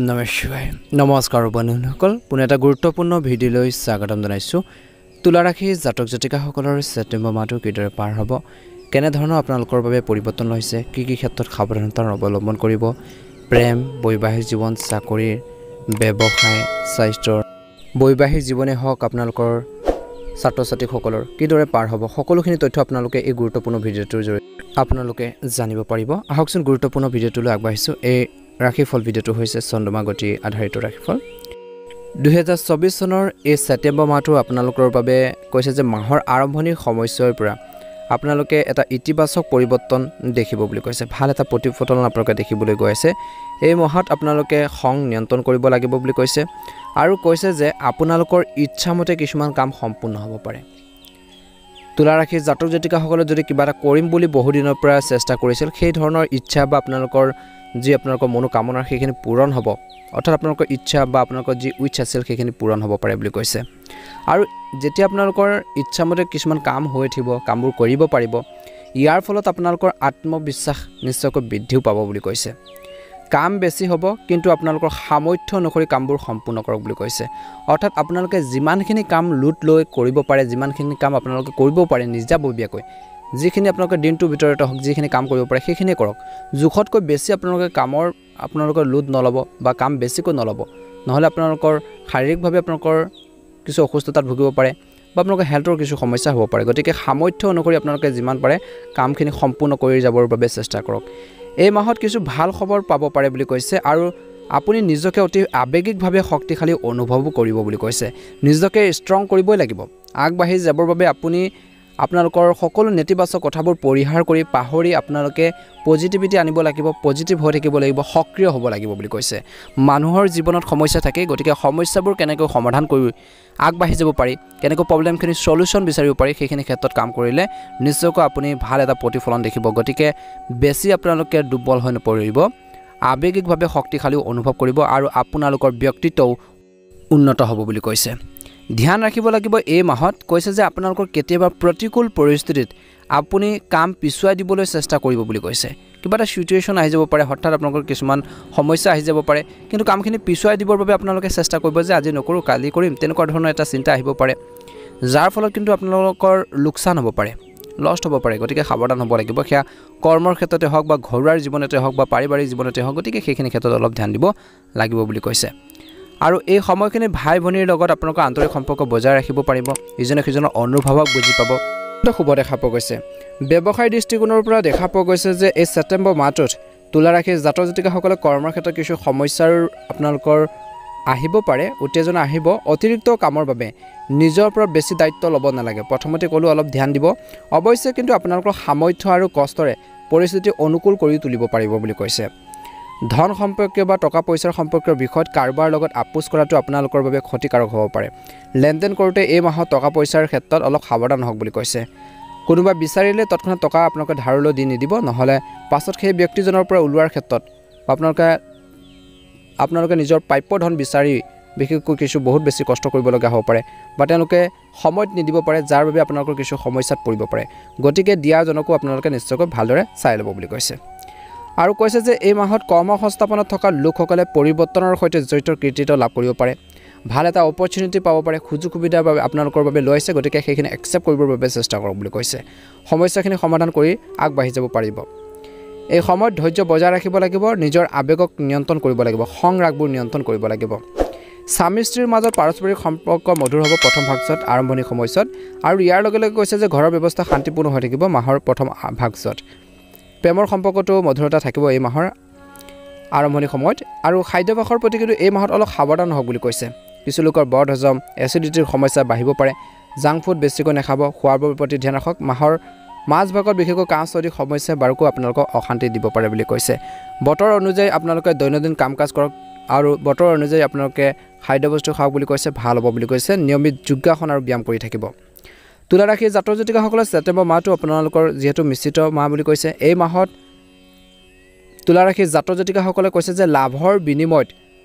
নমঃ শিৱায় নমস্কাৰ বন্ধুসকল পুনে এটা গুৰুত্বপূৰ্ণ ভিডিঅ'লৈ স্বাগতম জনাইছো তুলা ৰাশি জাতক জাতিকাসকলৰ ছেপ্টেম্বৰ মাহটো কিদৰে পাৰ হ'ব কেনে ধৰণৰ আপোনালোকৰ বাবে পৰিৱৰ্তন হৈছে কি ক্ষেত্ৰত সাৱধানতা অৱলম্বন কৰিব প্ৰেম বৈবাহিক জীৱন চাকৰি ব্যৱসায় স্বাস্থ্য বৈবাহিক জীৱনে হওক আপোনালোকৰ ছাত্ৰ ছাত্ৰীসকলৰ কিদৰে পাৰ হ'ব সকলোখিনি তথ্য আপোনালোকে এই গুৰুত্বপূৰ্ণ ভিডিঅ'টোৰ জৰিয়তে আপোনালোকে জানিব পাৰিব আহকচোন গুৰুত্বপূৰ্ণ ভিডিঅ'টোলৈ আগবাঢ়িছো এই ৰাশিফল ভিডিঅ'টো হৈছে চন্দ্ৰমা গতি আধাৰিত ৰাশিফল 2024 চনৰ এই ছেপ্টেম্বৰ মাহটো আপোনালোকৰ বাবে কৈছে যে মাহৰ আৰম্ভণিৰ সময়ৰ পৰা আপোনালোকে এটা ইতিবাচক পৰিৱৰ্তন দেখিব বুলি কৈছে ভাল এটা প্ৰতিফলন আপোনালোকে দেখিবলৈ গৈ আছে এই মাহত আপোনালোকে খং নিয়ন্ত্ৰণ কৰিব লাগিব বুলি কৈছে আৰু কৈছে যে আপোনালোকৰ ইচ্ছামতে কিছুমান কাম সম্পূৰ্ণ হ'ব পাৰে তুলা ৰাশি জাতক জাতিকাসকলে যদি কিবা এটা কৰিম বুলি বহু দিনৰ পৰা চেষ্টা কৰিছিল সেই ধৰণৰ ইচ্ছা বা আপোনালোকৰ যি আপোনালোকৰ মনোকামনা সেইখিনি পূৰণ হ'ব অৰ্থাৎ আপোনালোকৰ ইচ্ছা বা আপোনালোকৰ যি উইচ আছিল সেইখিনি পূৰণ হ'ব পাৰে বুলি কৈছে আৰু যেতিয়া আপোনালোকৰ ইচ্ছামতে কিছুমান কাম হৈ থাকিব কামবোৰ কৰিব পাৰিব ইয়াৰ ফলত আপোনালোকৰ আত্মবিশ্বাস নিশ্চয়কৈ বৃদ্ধিও পাব বুলি কৈছে কাম বেছি হ'ব কিন্তু আপোনালোকৰ সামৰ্থ্য অনুসৰি কামবোৰ সম্পূৰ্ণ কৰক বুলি কৈছে অৰ্থাৎ আপোনালোকে যিমানখিনি কাম লুট লৈ কৰিব পাৰে যিমানখিনি কাম আপোনালোকে কৰিব পাৰে নিজাববীয়াকৈ যিখিনি আপোনালোকে দিনটোৰ ভিতৰতে হওক যিখিনি কাম কৰিব পাৰে সেইখিনি কৰক জুখতকৈ বেছি আপোনালোকৰ লুট নল'ব বা কাম বেছিকৈ নল'ব নহ'লে আপোনালোকৰ শাৰীৰিকভাৱে আপোনালোকৰ কিছু অসুস্থতাত ভুগিব পাৰে বা আপোনালোকৰ হেল্থৰ কিছু সমস্যা হ'ব পাৰে গতিকে সামৰ্থ্য অনুসৰি আপোনালোকে যিমান পাৰে কামখিনি সম্পূৰ্ণ কৰি যাবৰ বাবে চেষ্টা কৰক এই মাহত কিছু ভাল খবৰ পাব পাৰে বুলি কৈছে আৰু আপুনি নিজকে অতি আৱেগিকভাৱে শক্তিশালী অনুভৱ কৰিব বুলি কৈছে নিজকে ষ্ট্ৰং কৰিবই লাগিব আগবাঢ়ি যাবৰ বাবে আপোনালোকৰ সকলো নেতিবাচক কথাবোৰ পৰিহাৰ কৰি পাহৰি আপোনালোকে পজিটিভিটি আনিব লাগিব পজিটিভ হৈ থাকিব লাগিব সক্ৰিয় হ'ব লাগিব বুলি কৈছে মানুহৰ জীৱনত সমস্যা থাকে গতিকে সমস্যাবোৰ কেনেকৈ সমাধান কৰি আগবাঢ়ি যাব পাৰি কেনেকৈ প্ৰবলেমখিনি সলিউশন বিচাৰিব পাৰি সেইখিনি ক্ষেত্ৰত কাম কৰিলে নিশ্চয়কৈ আপুনি ভাল এটা প্ৰতিফলন দেখিব গতিকে বেছি আপোনালোকে দুৰ্বল হৈ নপৰিব আৱেগিকভাৱে শক্তিশালী অনুভৱ কৰিব আৰু আপোনালোকৰ ব্যক্তিত্বও উন্নত হ'ব বুলি কৈছে ধ্যান ৰাখিব লাগিব এই মাহত কৈছে যে আপোনালোকৰ কেতিয়াবা প্ৰতিকূল পৰিস্থিতিত আপুনি কাম পিছুৱাই দিবলৈ চেষ্টা কৰিব বুলি কৈছে কিবা এটা সিচুৱেশ্যন আহি যাব পাৰে হঠাৎ আপোনালোকৰ কিছুমান সমস্যা আহি যাব পাৰে কিন্তু কামখিনি পিছুৱাই দিবৰ বাবে আপোনালোকে চেষ্টা কৰিব যে আজি নকৰোঁ কালি কৰিম তেনেকুৱা ধৰণৰ এটা চিন্তা আহিব পাৰে যাৰ ফলত কিন্তু আপোনালোকৰ লোকচান হ'ব পাৰে লষ্ট হ'ব পাৰে গতিকে সাৱধান হ'ব লাগিব সেয়া কৰ্মৰ ক্ষেত্ৰতে হওক বা ঘৰুৱাৰ জীৱনতে হওক বা পাৰিবাৰিক জীৱনতে হওক গতিকে সেইখিনি ক্ষেত্ৰত অলপ ধ্যান দিব লাগিব বুলি কৈছে আৰু এই সময়খিনি ভাই ভনীৰ লগত আপোনালোকৰ আন্তৰিক সম্পৰ্ক বজাই ৰাখিব পাৰিব ইজনে সিজনৰ অনুভৱক বুজি পাব শুভ দেখা পোৱা গৈছে ব্যৱসায় দৃষ্টিকোণৰ পৰা দেখা পোৱা গৈছে যে এই ছেপ্টেম্বৰ মাহটোত তুলা ৰাশি জাতক জাতিকাসকলে কৰ্মৰ ক্ষেত্ৰত কিছু সমস্যাৰ আপোনালোকৰ আহিব পাৰে উত্তেজনা আহিব অতিৰিক্ত কামৰ বাবে নিজৰ পৰা বেছি দায়িত্ব ল'ব নালাগে প্ৰথমতে ক'লো অলপ ধ্যান দিব অৱশ্যে কিন্তু আপোনালোকৰ সামৰ্থ্য আৰু কষ্টৰে পৰিস্থিতি অনুকূল কৰি তুলিব পাৰিব বুলি কৈছে ধন সম্পৰ্কীয় বা টকা পইচাৰ সম্পৰ্কীয় বিষয়ত কাৰোবাৰ লগত আপোচ কৰাটো আপোনালোকৰ বাবে ক্ষতিকাৰক হ'ব পাৰে লেনদেন কৰোঁতে এই মাহত টকা পইচাৰ ক্ষেত্ৰত অলপ সাৱধান হওক বুলি কৈছে কোনোবা বিচাৰিলে তৎক্ষণাৎ টকা আপোনালোকে ধাৰলৈ দি নিদিব নহ'লে পাছত সেই ব্যক্তিজনৰ পৰা ওলোৱাৰ ক্ষেত্ৰত আপোনালোকে নিজৰ প্ৰাপ্য ধন বিচাৰি বিশেষকৈ কিছু বহুত বেছি কষ্ট কৰিবলগা হ'ব পাৰে বা তেওঁলোকে সময়ত নিদিব পাৰে যাৰ বাবে আপোনালোকৰ কিছু সমস্যাত পৰিব পাৰে গতিকে দিয়াজনকো আপোনালোকে নিশ্চয়কৈ ভালদৰে চাই ল'ব বুলি কৈছে আৰু কৈছে যে এই মাহত কৰ্ম সংস্থাপনত থকা লোকসকলে পৰিৱৰ্তনৰ সৈতে জড়িত কৃতিত্ব লাভ কৰিব পাৰে ভাল এটা অপৰচুনিটি পাব পাৰে সুযোগ সুবিধাৰ বাবে আপোনালোকৰ বাবে লৈছে গতিকে সেইখিনি একচেপ্ট কৰিবৰ বাবে চেষ্টা কৰক বুলি কৈছে সমস্যাখিনি সমাধান কৰি আগবাঢ়ি যাব পাৰিব এই সময়ত ধৈৰ্য বজাই ৰাখিব লাগিব নিজৰ আৱেগক নিয়ন্ত্ৰণ কৰিব লাগিব খং ৰাগবোৰ নিয়ন্ত্ৰণ কৰিব লাগিব স্বামী স্ত্ৰীৰ মাজত পাৰস্পৰিক সম্পৰ্ক মধুৰ হ'ব প্ৰথম ভাগত আৰম্ভণি সময়ত আৰু ইয়াৰ লগে লগে কৈছে যে ঘৰৰ ব্যৱস্থা শান্তিপূৰ্ণ হৈ থাকিব মাহৰ প্ৰথম ভাগত প্ৰেমৰ সম্পৰ্কটো মধুৰতা থাকিব এই মাহৰ আৰম্ভণি সময়ত আৰু খাদ্যাভ্যাসৰ প্ৰতি কিন্তু এই মাহত অলপ সাৱধান হওক বুলি কৈছে কিছু লোকৰ বদ হজম এচিডিটিৰ সমস্যা বাঢ়িব পাৰে জাংক ফুড বেছিকৈ নাখাব খোৱাৰ প্ৰতি ধ্যান ৰাখক মাহৰ মাজভাগত বিশেষকৈ কাহ চৰ্দি সমস্যা বাৰুকো আপোনালোকক অশান্তি দিব পাৰে বুলি কৈছে বতৰ অনুযায়ী আপোনালোকে দৈনন্দিন কাম কাজ কৰক আৰু বতৰ অনুযায়ী আপোনালোকে খাদ্যবস্তু খাওক বুলি কৈছে ভাল হ'ব বুলি কৈছে নিয়মিত যোগাসন আৰু ব্যায়াম কৰি থাকিব তুলা ৰাশি জাতক জাতিকাসকলে ছেপ্টেম্বৰ মাহটো আপোনালোকৰ যিহেতু মিশ্ৰিত মাহ বুলি কৈছে এই মাহত তুলা ৰাশি জাতক জাতিকাসকলে কৈছে যে লাভৰ বিনিময়ত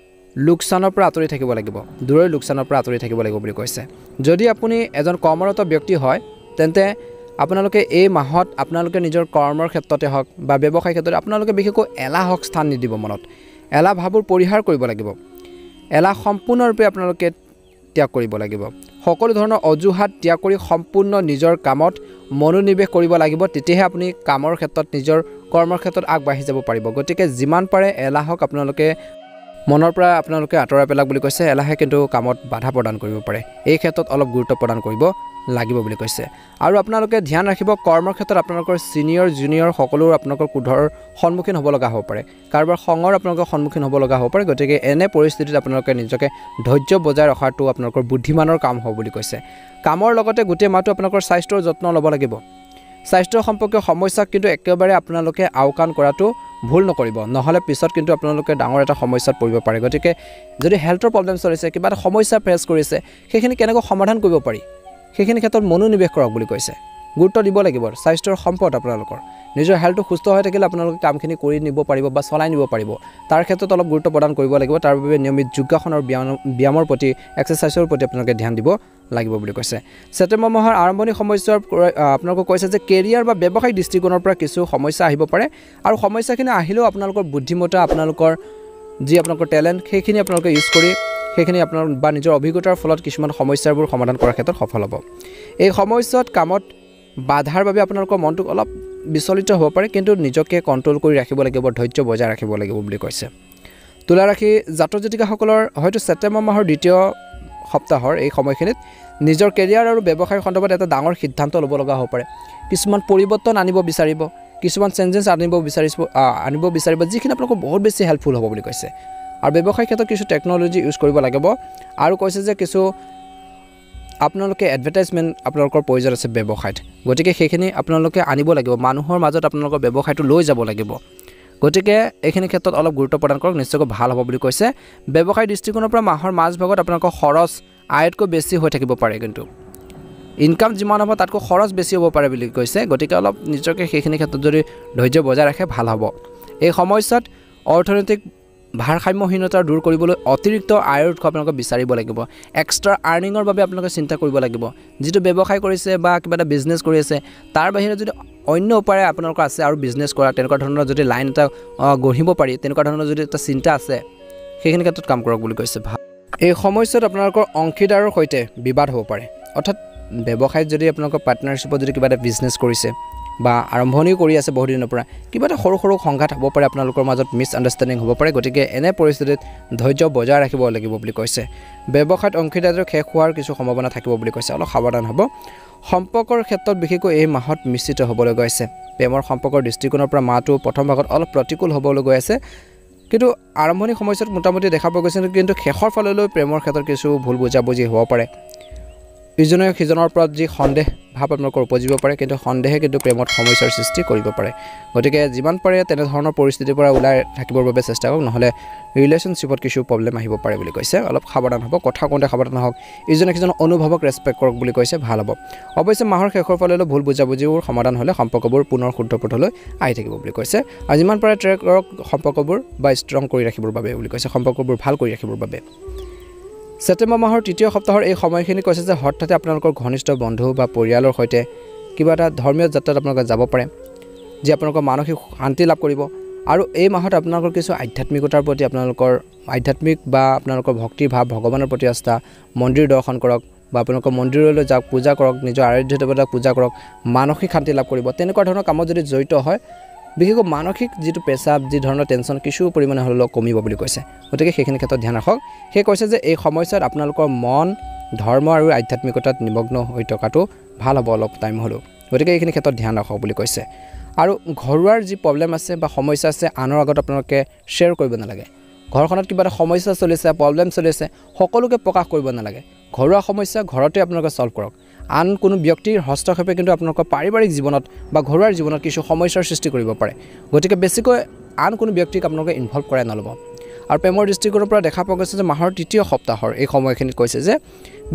লোকচানৰ পৰা আঁতৰি থাকিব লাগিব দূৰৰ লোকচানৰ পৰা আঁতৰি থাকিব লাগিব বুলি কৈছে যদি আপুনি এজন কৰ্মৰত ব্যক্তি হয় তেন্তে আপোনালোকে এই মাহত আপোনালোকে নিজৰ কৰ্মৰ ক্ষেত্ৰতে হওক বা ব্যৱসায় ক্ষেত্ৰতে আপোনালোকে বিশেষকৈ এলাহক স্থান নিদিব মনত এলাহ ভাৱবোৰ পৰিহাৰ কৰিব লাগিব এলাহ সম্পূৰ্ণৰূপে আপোনালোকে ত্যাগ কৰিব লাগিব সকলো ধৰণৰ অজুহাত ত্যাগ কৰি সম্পূৰ্ণ নিজৰ কামত মনোনিৱেশ কৰিব লাগিব তেতিয়াহে আপুনি কামৰ ক্ষেত্ৰত নিজৰ কৰ্মৰ ক্ষেত্ৰত আগবাঢ়ি যাব পাৰিব গতিকে যিমান পাৰে এলাহক আপোনালোকে মনৰ পৰা আপোনালোকে আঁতৰাই পেলাক বুলি কৈছে এলাহে কিন্তু কামত বাধা প্ৰদান কৰিব পাৰে এই ক্ষেত্ৰত অলপ গুৰুত্ব প্ৰদান কৰিব লাগিব বুলি কৈছে আৰু আপোনালোকে ধ্যান ৰাখিব কৰ্মৰ ক্ষেত্ৰত আপোনালোকৰ সিনিয়ৰ জুনিয়ৰ সকলো আপোনালোকৰ কুধৰ সন্মুখীন হ'ব লগা হ'ব পাৰে কাৰোবাৰ খঙৰ আপোনালোকৰ সন্মুখীন হ'ব লগা হ'ব পাৰে গতিকে এনে পৰিস্থিতিত আপোনালোকে নিজকে ধৈৰ্য বজাই ৰখাটো আপোনালোকৰ বুদ্ধিমানৰ কাম হ'ব বুলি কৈছে কামৰ লগতে গোটেই মাহটো আপোনালোকৰ স্বাস্থ্যৰ যত্ন ল'ব লাগিব স্বাস্থ্য সম্পৰ্কীয় সমস্যাক কিন্তু একেবাৰে আপোনালোকে আওকাণ কৰাটো ভুল নকৰিব নহলে পিছত কিন্তু আপোনালোকে ডাঙৰ এটা সমস্যাত পৰিব পাৰে গতিকে যদি হেল্থৰ প্ৰবলেম চলিছে কিবা এটা সমস্যা ফেচ কৰিছে সেইখিনি কেনেকৈ সমাধান কৰিব পাৰি সেইখিনি ক্ষেত্ৰত মনোনিৱেশ কৰক বুলি কৈছে গুৰুত্ব দিব লাগিব স্বাস্থ্যৰ সম্পদ আপোনালোকৰ নিজৰ হেল্থটো সুস্থ হৈ থাকিলে আপোনালোকে কামখিনি কৰি নিব পাৰিব বা চলাই নিব পাৰিব তাৰ ক্ষেত্ৰত অলপ গুৰুত্ব প্ৰদান কৰিব লাগিব তাৰ বাবে নিয়মিত যোগাসন আৰু ব্যায়ামৰ প্ৰতি এক্সাৰচাইজৰ প্ৰতি আপোনালোকে ধ্যান দিব লাগিব বুলি কৈছে ছেপ্টেম্বৰ মাহৰ আৰম্ভণি সময়ছোৱাৰ আপোনালোকক কৈছে যে কেৰিয়াৰ বা ব্যৱসায়িক দৃষ্টিকোণৰ পৰা কিছু সমস্যা আহিব পাৰে আৰু সমস্যাখিনি আহিলেও আপোনালোকৰ বুদ্ধিমত্তা আপোনালোকৰ যি আপোনালোকৰ টেলেণ্ট সেইখিনি আপোনালোকে ইউজ কৰি সেইখিনি আপোনাৰ বা নিজৰ অভিজ্ঞতাৰ ফলত কিছুমান সমস্যাবোৰ সমাধান কৰাৰ ক্ষেত্ৰত সফল হ'ব এই সময়ছোৱাত কামত বাধাৰ বাবে আপোনালোকৰ মনটো অলপ বিচলিত হ'ব পাৰে কিন্তু নিজকে কণ্ট্ৰল কৰি ৰাখিব লাগিব ধৈৰ্য বজাই ৰাখিব লাগিব বুলি কৈছে তুলা ৰাশি জাতক জাতিকাসকলৰ হয়তো ছেপ্টেম্বৰ মাহৰ দ্বিতীয় সপ্তাহৰ এই সময়খিনিত নিজৰ কেৰিয়াৰ আৰু ব্যৱসায়ৰ সন্দৰ্ভত এটা ডাঙৰ সিদ্ধান্ত ল'ব লগা হ'ব পাৰে কিছুমান পৰিৱৰ্তন আনিব বিচাৰিব কিছুমান চেঞ্জেছ আনিব বিচাৰিব যিখিনি আপোনালোকৰ বহুত বেছি হেল্পফুল হ'ব বুলি কৈছে আৰু ব্যৱসায়িক ক্ষেত্ৰত কিছু টেকন'লজি ইউজ কৰিব লাগিব আৰু কৈছে যে কিছু আপোনালোকে এডভাৰটাইজমেণ্ট আপোনালোকৰ প্ৰয়োজন আছে ব্যৱসায়ত গতিকে সেইখিনি আপোনালোকে আনিব লাগিব মানুহৰ মাজত আপোনালোকৰ ব্যৱসায়টো লৈ যাব লাগিব গতিকে এইখিনি ক্ষেত্ৰত অলপ গুৰুত্ব প্ৰদান কৰক নিশ্চয়কৈ ভাল হ'ব বুলি কৈছে ব্যৱসায় দৃষ্টিকোণৰ পৰা মাহৰ মাজভাগত আপোনালোকৰ খৰচ আয়তকৈ বেছি হৈ থাকিব পাৰে কিন্তু ইনকাম যিমান হ'ব তাতকৈ খৰচ বেছি হ'ব পাৰে বুলি কৈছে গতিকে অলপ নিজকে সেইখিনি ক্ষেত্ৰত যদি ধৈৰ্য বজাই ৰাখে ভাল হ'ব এই সময়ছোৱাত অৰ্থনৈতিক ভাৰসাম্যহীনতা দূৰ কৰিবলৈ অতিৰিক্ত আয়ৰ উৎস আপোনালোকে বিচাৰিব লাগিব এক্সট্ৰা আৰ্নিঙৰ বাবে আপোনালোকে চিন্তা কৰিব লাগিব যিটো ব্যৱসায় কৰিছে বা কিবা এটা বিজনেছ কৰি আছে তাৰ বাহিৰে যদি অন্য উপায় আপোনালোকৰ আছে আৰু বিজনেছ কৰা তেনেকুৱা ধৰণৰ যদি লাইন এটা গঢ়িব পাৰি তেনেকুৱা ধৰণৰ যদি এটা চিন্তা আছে সেইখিনি ক্ষেত্ৰত কাম কৰক বুলি কৈছে ভাল এই সময়ছোৱাত আপোনালোকৰ অংশীদাৰৰ সৈতে বিবাদ হ'ব পাৰে অৰ্থাৎ ব্যৱসায়ত যদি আপোনালোকৰ পাৰ্টনাৰশ্বিপত যদি কিবা এটা বিজনেছ কৰিছে বা আৰম্ভণিও কৰি আছে বহুত দিনৰ পৰা কিবা এটা সৰু সৰু সংঘাত হ'ব পাৰে আপোনালোকৰ মাজত মিছ আণ্ডাৰষ্টেণ্ডিং হ'ব পাৰে গতিকে এনে পৰিস্থিতিত ধৈৰ্য বজাই ৰাখিব লাগিব বুলি কৈছে ব্যৱসায়ত অংশীদাৰৰ শেষ হোৱাৰ কিছু সম্ভাৱনা থাকিব বুলি কৈছে অলপ সাৱধান হ'ব সম্পৰ্কৰ ক্ষেত্ৰত বিশেষকৈ এই মাহত মিশ্ৰিত হ'বলৈ গৈ আছে প্ৰেমৰ সম্পৰ্কৰ দৃষ্টিকোণৰ পৰা মাহটো প্ৰথম ভাগত অলপ প্ৰতিকূল হ'বলৈ গৈ আছে কিন্তু আৰম্ভণি সময়ছোৱাত মোটামুটি দেখা পোৱা গৈছে কিন্তু শেষৰ ফাললৈ প্ৰেমৰ ক্ষেত্ৰত কিছু ভুল বুজাবুজি হ'ব পাৰে ইজনে সিজনৰ ওপৰত যি সন্দেহ ভাৱ আপোনালোকৰ উপজিব পাৰে কিন্তু সন্দেহে কিন্তু প্ৰেমত সমস্যাৰ সৃষ্টি কৰিব পাৰে গতিকে যিমান পাৰে তেনেধৰণৰ পৰিস্থিতিৰ পৰা ওলাই থাকিবৰ বাবে চেষ্টা কৰক নহ'লে ৰিলেশ্যনশ্বিপত কিছু প্ৰব্লেম আহিব পাৰে বুলি কৈছে অলপ সাৱধান হ'ব কথা কওঁতে সাৱধান হওক ইজনে সিজনৰ অনুভৱক ৰেচপেক্ট কৰক বুলি কৈছে ভাল হ'ব অৱশ্যে মাহৰ শেষৰ ফাললৈ ভুল বুজাবুজিবোৰ সমাধান হ'লে সম্পৰ্কবোৰ পুনৰ শুদ্ধ পথলৈ আহি থাকিব বুলি কৈছে আৰু যিমান পাৰে ট্ৰাই কৰক সম্পৰ্কবোৰ বা ষ্ট্ৰং কৰি ৰাখিবৰ বাবে বুলি কৈছে সম্পৰ্কবোৰ ভাল কৰি ৰাখিবৰ বাবে ছেপ্টেম্বৰ মাহৰ তৃতীয় সপ্তাহৰ এই সময়খিনি কৈছে যে হঠাতে আপোনালোকৰ ঘনিষ্ঠ বন্ধু বা পৰিয়ালৰ সৈতে কিবা এটা ধৰ্মীয় যাত্ৰাত আপোনালোকে যাব পাৰে যি আপোনালোকৰ মানসিক শান্তি লাভ কৰিব আৰু এই মাহত আপোনালোকৰ কিছু আধ্যাত্মিকতাৰ প্ৰতি আপোনালোকৰ আধ্যাত্মিক বা আপোনালোকৰ ভক্তিৰ ভাৱ ভগৱানৰ প্ৰতি আস্থা মন্দিৰ দৰ্শন কৰক বা আপোনালোকৰ মন্দিৰলৈ যাওক পূজা কৰক নিজৰ আৰাধ্য দেৱতাক পূজা কৰক মানসিক শান্তি লাভ কৰিব তেনেকুৱা ধৰণৰ কামত যদি জড়িত হয় বিশেষকৈ মানসিক যিটো পেচাব যি ধৰণৰ টেনশ্যন কিছু পৰিমাণে হ'লেও কমিব বুলি কৈছে গতিকে সেইখিনি ক্ষেত্ৰত ধ্যান ৰাখক সেই কৈছে যে এই সময়ছোৱাত আপোনালোকৰ মন ধৰ্ম আৰু আধ্যাত্মিকতাত নিমগ্ন হৈ থকাটো ভাল হ'ব অলপ টাইম হ'লেও গতিকে এইখিনি ক্ষেত্ৰত ধ্যান ৰাখক বুলি কৈছে আৰু ঘৰুৱাৰ যি প্ৰব্লেম আছে বা সমস্যা আছে আনৰ আগত আপোনালোকে শ্বেয়াৰ কৰিব নালাগে ঘৰখনত কিবা এটা সমস্যা চলিছে প্ৰব্লেম চলিছে সকলোকে প্ৰকাশ কৰিব নালাগে ঘৰুৱা সমস্যা ঘৰতে আপোনালোকে সলভ কৰক আন কোনো ব্যক্তিৰ হস্তক্ষেপে কিন্তু আপোনালোকৰ পাৰিবাৰিক জীৱনত বা ঘৰুৱাৰ জীৱনত কিছু সমস্যাৰ সৃষ্টি কৰিব পাৰে গতিকে বেছিকৈ আন কোনো ব্যক্তিক আপোনালোকে ইনভলভ কৰাই নল'ব আৰু প্ৰেমৰ দৃষ্টিকোণৰ পৰা দেখা পোৱা গৈছে যে মাহৰ তৃতীয় সপ্তাহৰ এই সময়খিনিত কৈছে যে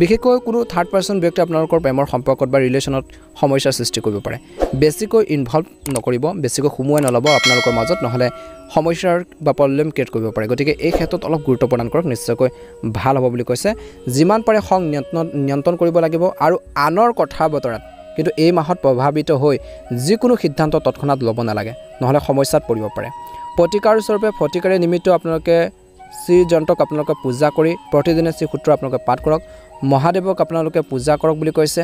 বিশেষকৈ কোনো থাৰ্ড পাৰ্চন ব্যক্তি আপোনালোকৰ প্ৰেমৰ সম্পৰ্কত বা ৰিলেশ্যনত সমস্যাৰ সৃষ্টি কৰিব পাৰে বেছিকৈ ইনভলভ নকৰিব বেছিকৈ সোমোৱাই নল'ব আপোনালোকৰ মাজত নহ'লে সমস্যাৰ বা প্ৰব্লেম ক্ৰিয়েট কৰিব পাৰে গতিকে এই ক্ষেত্ৰত অলপ গুৰুত্ব প্ৰদান কৰক নিশ্চয়কৈ ভাল হ'ব বুলি কৈছে যিমান পাৰে খং নিয়ন্ত্ৰণ কৰিব লাগিব আৰু আনৰ কথা বতৰাত কিন্তু এই মাহত প্ৰভাৱিত হৈ যিকোনো সিদ্ধান্ত তৎক্ষণাত ল'ব নালাগে নহ'লে সমস্যাত পৰিব পাৰে প্ৰতিকাৰ স্বৰূপে ফটিকাৰী নিমিত্ত আপোনালোকে শ্ৰী যন্ত্ৰক আপোনালোকে পূজা কৰি প্ৰতিদিনে শ্ৰী সূত্ৰ আপোনালোকে পাঠ কৰক মহাদেৱক আপোনালোকে পূজা কৰক বুলি কৈছে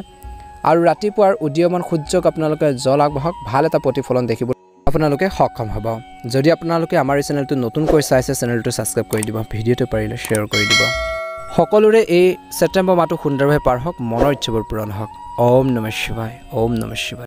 আৰু ৰাতিপুৱাৰ উদীয়মান সূৰ্যক আপোনালোকে জল আগবঢ়াওক ভাল এটা প্ৰতিফলন দেখিব আপোনালোকে সক্ষম হ'ব যদি আপোনালোকে আমাৰ এই চেনেলটো নতুনকৈ চাইছে চেনেলটো ছাবস্ক্ৰাইব কৰি দিব ভিডিঅ'টো পাৰিলে শ্বেয়াৰ কৰি দিব সকলোৰে এই ছেপ্টেম্বৰ মাহটো সুন্দৰভাৱে পাৰ হওক মনৰ ইচ্ছাবোৰ পূৰণ হওক ওম নমঃ শিৱায় ওম নমঃ শিৱায়